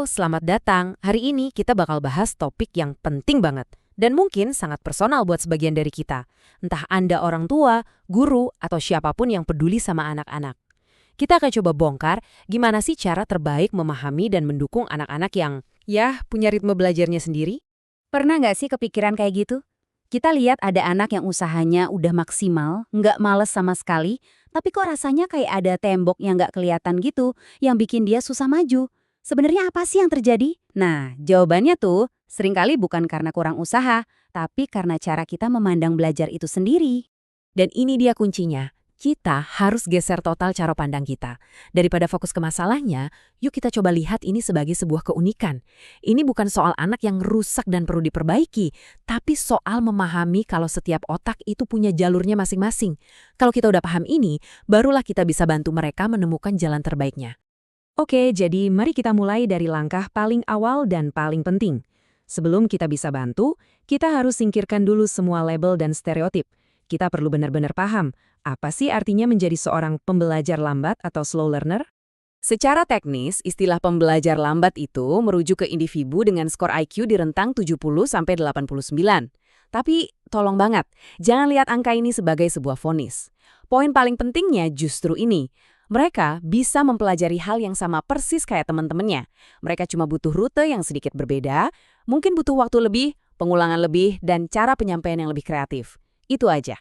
Halo, selamat datang. Hari ini kita bakal bahas topik yang penting banget dan mungkin sangat personal buat sebagian dari kita. Entah Anda orang tua, guru, atau siapapun yang peduli sama anak-anak. Kita akan coba bongkar gimana sih cara terbaik memahami dan mendukung anak-anak yang, punya ritme belajarnya sendiri. Pernah nggak sih kepikiran kayak gitu? Kita lihat ada anak yang usahanya udah maksimal, nggak males sama sekali, tapi kok rasanya kayak ada tembok yang nggak kelihatan gitu, yang bikin dia susah maju. Sebenarnya apa sih yang terjadi? Nah, jawabannya tuh seringkali bukan karena kurang usaha, tapi karena cara kita memandang belajar itu sendiri. Dan ini dia kuncinya. Kita harus geser total cara pandang kita. Daripada fokus ke masalahnya, yuk kita coba lihat ini sebagai sebuah keunikan. Ini bukan soal anak yang rusak dan perlu diperbaiki, tapi soal memahami kalau setiap otak itu punya jalurnya masing-masing. Kalau kita udah paham ini, barulah kita bisa bantu mereka menemukan jalan terbaiknya. Oke, jadi mari kita mulai dari langkah paling awal dan paling penting. Sebelum kita bisa bantu, kita harus singkirkan dulu semua label dan stereotip. Kita perlu benar-benar paham, apa sih artinya menjadi seorang pembelajar lambat atau slow learner? Secara teknis, istilah pembelajar lambat itu merujuk ke individu dengan skor IQ di rentang 70–89. Tapi, tolong banget, jangan lihat angka ini sebagai sebuah vonis. Poin paling pentingnya justru ini. Mereka bisa mempelajari hal yang sama persis kayak teman-temannya. Mereka cuma butuh rute yang sedikit berbeda, mungkin butuh waktu lebih, pengulangan lebih, dan cara penyampaian yang lebih kreatif. Itu aja.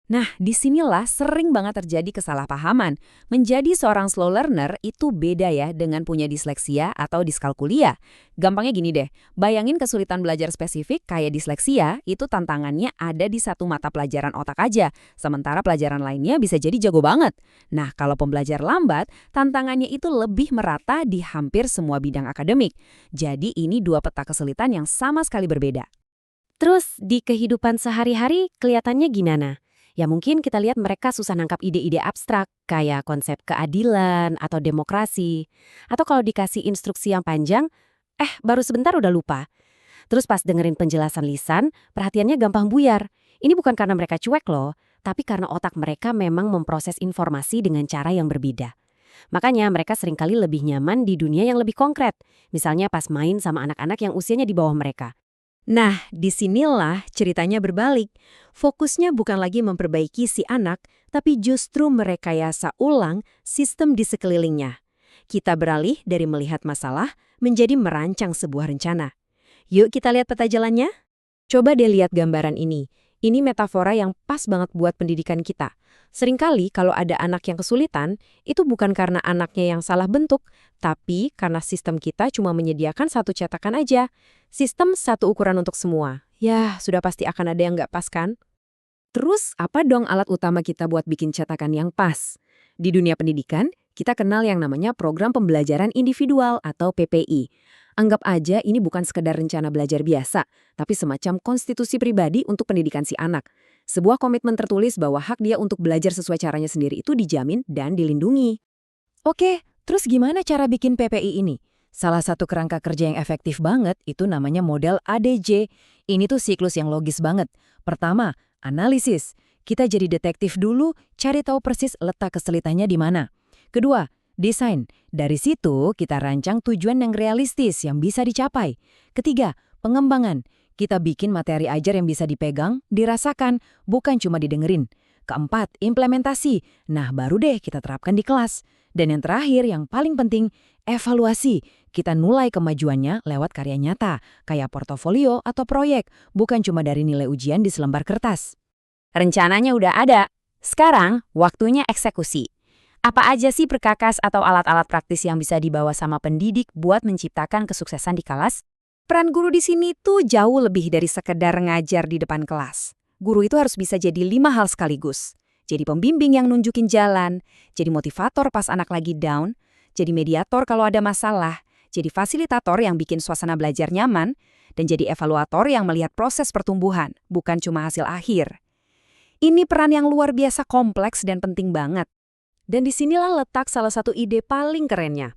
Nah, disinilah sering banget terjadi kesalahpahaman. Menjadi seorang slow learner itu beda ya dengan punya disleksia atau diskalkulia. Gampangnya gini deh, bayangin kesulitan belajar spesifik kayak disleksia, itu tantangannya ada di satu mata pelajaran otak aja, sementara pelajaran lainnya bisa jadi jago banget. Nah, kalau pembelajar lambat, tantangannya itu lebih merata di hampir semua bidang akademik. Jadi ini dua peta kesulitan yang sama sekali berbeda. Terus di kehidupan sehari-hari kelihatannya gimana? Ya mungkin kita lihat mereka susah nangkap ide-ide abstrak, kayak konsep keadilan atau demokrasi. Atau kalau dikasih instruksi yang panjang, baru sebentar udah lupa. Terus pas dengerin penjelasan lisan, perhatiannya gampang buyar. Ini bukan karena mereka cuek loh, tapi karena otak mereka memang memproses informasi dengan cara yang berbeda. Makanya mereka seringkali lebih nyaman di dunia yang lebih konkret. Misalnya pas main sama anak-anak yang usianya di bawah mereka. Nah, disinilah ceritanya berbalik. Fokusnya bukan lagi memperbaiki si anak, tapi justru merekayasa ulang sistem di sekelilingnya. Kita beralih dari melihat masalah menjadi merancang sebuah rencana. Yuk kita lihat peta jalannya? Coba deh lihat gambaran ini. Ini metafora yang pas banget buat pendidikan kita. Seringkali kalau ada anak yang kesulitan, itu bukan karena anaknya yang salah bentuk, tapi karena sistem kita cuma menyediakan satu cetakan aja. Sistem satu ukuran untuk semua. Ya, sudah pasti akan ada yang nggak pas kan? Terus, apa dong alat utama kita buat bikin cetakan yang pas? Di dunia pendidikan, kita kenal yang namanya Program Pembelajaran Individual atau PPI. Anggap aja ini bukan sekedar rencana belajar biasa, tapi semacam konstitusi pribadi untuk pendidikan si anak. Sebuah komitmen tertulis bahwa hak dia untuk belajar sesuai caranya sendiri itu dijamin dan dilindungi. Oke, terus gimana cara bikin PPI ini? Salah satu kerangka kerja yang efektif banget itu namanya model ADJ. Ini tuh siklus yang logis banget. Pertama, analisis. Kita jadi detektif dulu, cari tahu persis letak kesulitannya di mana. Kedua, desain. Dari situ kita rancang tujuan yang realistis yang bisa dicapai. Ketiga, pengembangan. Kita bikin materi ajar yang bisa dipegang, dirasakan, bukan cuma didengerin. Keempat, implementasi. Nah, baru deh kita terapkan di kelas. Dan yang terakhir, yang paling penting, evaluasi. Kita nilai kemajuannya lewat karya nyata, kayak portofolio atau proyek, bukan cuma dari nilai ujian di selembar kertas. Rencananya udah ada. Sekarang, waktunya eksekusi. Apa aja sih perkakas atau alat-alat praktis yang bisa dibawa sama pendidik buat menciptakan kesuksesan di kelas? Peran guru di sini tuh jauh lebih dari sekedar ngajar di depan kelas. Guru itu harus bisa jadi 5 hal sekaligus. Jadi pembimbing yang nunjukin jalan, jadi motivator pas anak lagi down, jadi mediator kalau ada masalah, jadi fasilitator yang bikin suasana belajar nyaman, dan jadi evaluator yang melihat proses pertumbuhan, bukan cuma hasil akhir. Ini peran yang luar biasa kompleks dan penting banget. Dan disinilah letak salah satu ide paling kerennya.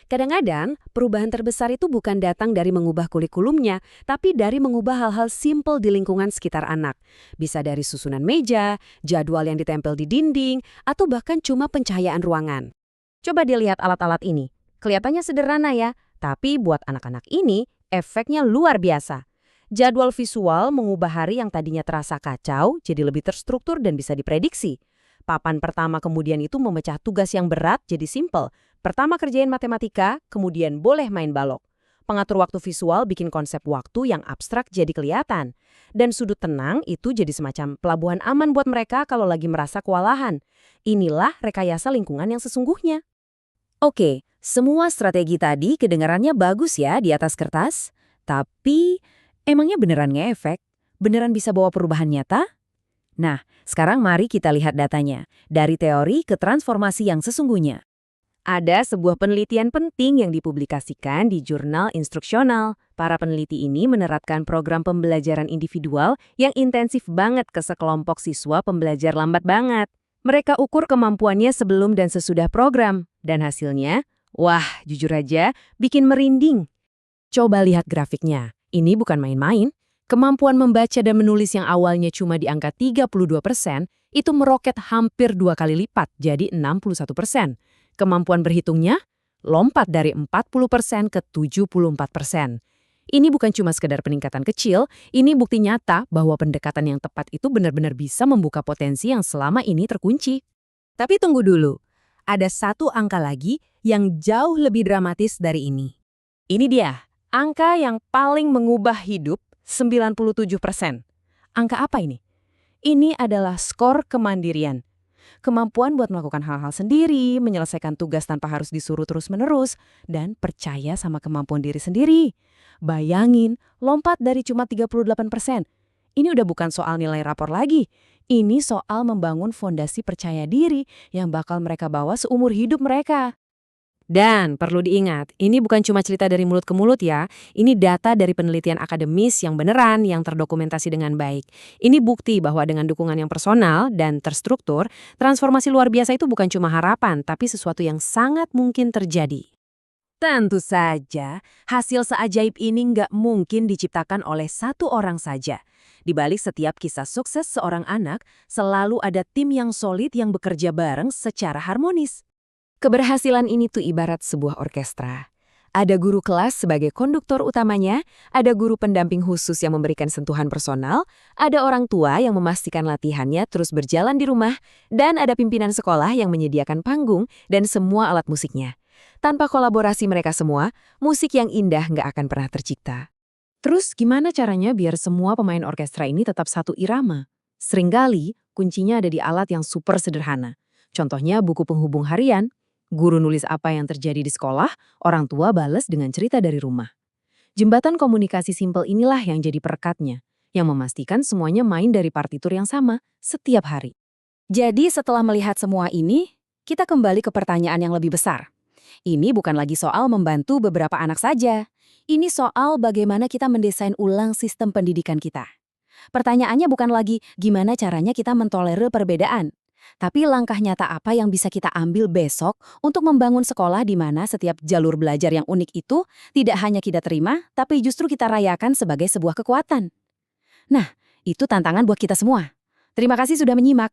Kadang-kadang, perubahan terbesar itu bukan datang dari mengubah kurikulumnya, tapi dari mengubah hal-hal simpel di lingkungan sekitar anak. Bisa dari susunan meja, jadwal yang ditempel di dinding, atau bahkan cuma pencahayaan ruangan. Coba dilihat alat-alat ini. Kelihatannya sederhana ya, Tapi buat anak-anak ini, efeknya luar biasa. Jadwal visual mengubah hari yang tadinya terasa kacau jadi lebih terstruktur dan bisa diprediksi. Papan pertama kemudian itu memecah tugas yang berat jadi simple. Pertama kerjain matematika, kemudian boleh main balok. Pengatur waktu visual bikin konsep waktu yang abstrak jadi kelihatan. Dan sudut tenang itu jadi semacam pelabuhan aman buat mereka kalau lagi merasa kewalahan. Inilah rekayasa lingkungan yang sesungguhnya. Oke, semua strategi tadi kedengarannya bagus ya di atas kertas. Tapi, emangnya beneran ngefek? Beneran bisa bawa perubahan nyata? Nah, sekarang mari kita lihat datanya. Dari teori ke transformasi yang sesungguhnya. Ada sebuah penelitian penting yang dipublikasikan di jurnal instruksional. Para peneliti ini menerapkan program pembelajaran individual yang intensif banget ke sekelompok siswa pembelajar lambat banget. Mereka ukur kemampuannya sebelum dan sesudah program. Dan hasilnya, wah, jujur aja, bikin merinding. Coba lihat grafiknya. Ini bukan main-main. Kemampuan membaca dan menulis yang awalnya cuma di angka 32%, itu meroket hampir 2 kali lipat, jadi 61%. Kemampuan berhitungnya lompat dari 40% ke 74%. Ini bukan cuma sekedar peningkatan kecil, ini bukti nyata bahwa pendekatan yang tepat itu benar-benar bisa membuka potensi yang selama ini terkunci. Tapi tunggu dulu, ada satu angka lagi yang jauh lebih dramatis dari ini. Ini dia, angka yang paling mengubah hidup, 97%. Angka apa ini? Ini adalah skor kemandirian. Kemampuan buat melakukan hal-hal sendiri, menyelesaikan tugas tanpa harus disuruh terus-menerus, dan percaya sama kemampuan diri sendiri. Bayangin, lompat dari cuma 38%. Ini udah bukan soal nilai rapor lagi. Ini soal membangun fondasi percaya diri yang bakal mereka bawa seumur hidup mereka. Dan perlu diingat, ini bukan cuma cerita dari mulut ke mulut ya. Ini data dari penelitian akademis yang beneran, yang terdokumentasi dengan baik. Ini bukti bahwa dengan dukungan yang personal dan terstruktur, transformasi luar biasa itu bukan cuma harapan, tapi sesuatu yang sangat mungkin terjadi. Tentu saja, hasil seajaib ini nggak mungkin diciptakan oleh satu orang saja. Di balik setiap kisah sukses seorang anak, selalu ada tim yang solid yang bekerja bareng secara harmonis. Keberhasilan ini tuh ibarat sebuah orkestra. Ada guru kelas sebagai konduktor utamanya, ada guru pendamping khusus yang memberikan sentuhan personal, ada orang tua yang memastikan latihannya terus berjalan di rumah, dan ada pimpinan sekolah yang menyediakan panggung dan semua alat musiknya. Tanpa kolaborasi mereka semua, musik yang indah nggak akan pernah tercipta. Terus gimana caranya biar semua pemain orkestra ini tetap satu irama? Seringkali, kuncinya ada di alat yang super sederhana. Contohnya buku penghubung harian. Guru nulis apa yang terjadi di sekolah, orang tua bales dengan cerita dari rumah. Jembatan komunikasi simpel inilah yang jadi perekatnya, yang memastikan semuanya main dari partitur yang sama setiap hari. Jadi setelah melihat semua ini, kita kembali ke pertanyaan yang lebih besar. Ini bukan lagi soal membantu beberapa anak saja. Ini soal bagaimana kita mendesain ulang sistem pendidikan kita. Pertanyaannya bukan lagi gimana caranya kita mentolerir perbedaan. Tapi langkah nyata apa yang bisa kita ambil besok untuk membangun sekolah di mana setiap jalur belajar yang unik itu tidak hanya kita terima, tapi justru kita rayakan sebagai sebuah kekuatan. Nah, itu tantangan buat kita semua. Terima kasih sudah menyimak.